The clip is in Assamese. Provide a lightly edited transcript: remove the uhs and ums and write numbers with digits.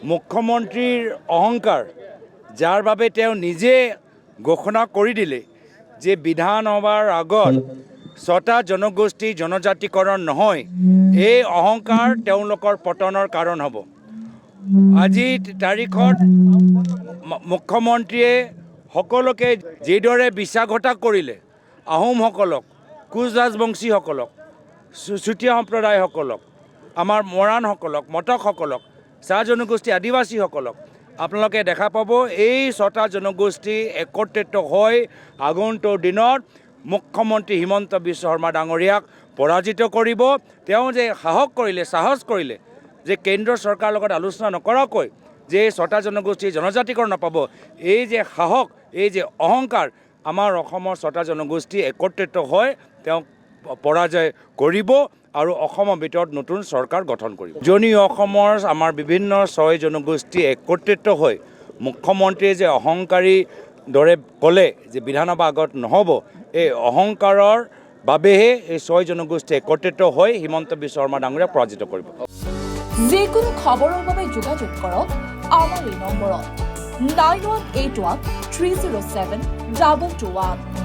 মুখ্যমন্ত্ৰীৰ অহংকাৰ যাৰ বাবে তেওঁ নিজে ঘোষণা কৰি দিলে যে বিধানসভাৰ আগত 6টা জনগোষ্ঠী জনজাতিকৰণ নহয়, এই অহংকাৰ তেওঁলোকৰ পতনৰ কাৰণ হ'ব। আজি তাৰিখত মুখ্যমন্ত্ৰীয়ে সকলোকে যিদৰে বিশ্বাসঘাতক কৰিলে, আহোমসকলক, কোচ ৰাজবংশীসকলক, চুতীয়া সম্প্ৰদায়সকলক, আমাৰ মৰাণসকলক, মটকসকলক, চাহ জনগোষ্ঠী আদিবাসীসকলক আপোনালোকে দেখা পাব এই 6টা জনগোষ্ঠী একত্ৰিত হৈ আগন্তুক দিনত মুখ্যমন্ত্ৰী হিমন্ত বিশ্ব শৰ্মা ডাঙৰীয়াক পৰাজিত কৰিব। তেওঁ যে সাহস কৰিলে যে কেন্দ্ৰ চৰকাৰৰ লগত আলোচনা নকৰাকৈ যে 6টা জনগোষ্ঠী জনজাতিকৰণ নাপাব, এই যে সাহস, এই যে অহংকাৰ, আমাৰ অসমৰ 6টা জনগোষ্ঠী একত্ৰিত হৈ তেওঁ পৰাজয় কৰিব আৰু অসমৰ ভিতৰত নতুন চৰকাৰ গঠন কৰিব। উজনি অসমৰ আমাৰ বিভিন্ন 6 জনগোষ্ঠী একত্ৰিত হৈ মুখ্যমন্ত্ৰীয়ে যে অহংকাৰী দৰে ক'লে যে বিধানসভা আগত নহ'ব, এই অহংকাৰৰ বাবেহে এই 6 জনগোষ্ঠী একত্ৰিত হৈ হিমন্ত বিশ্ব শৰ্মা ডাঙৰীয়াক পৰাজিত কৰিব। যিকোনো খবৰৰ বাবে যোগাযোগ কৰক আমাৰ এই নম্বৰত 9181 307 2221।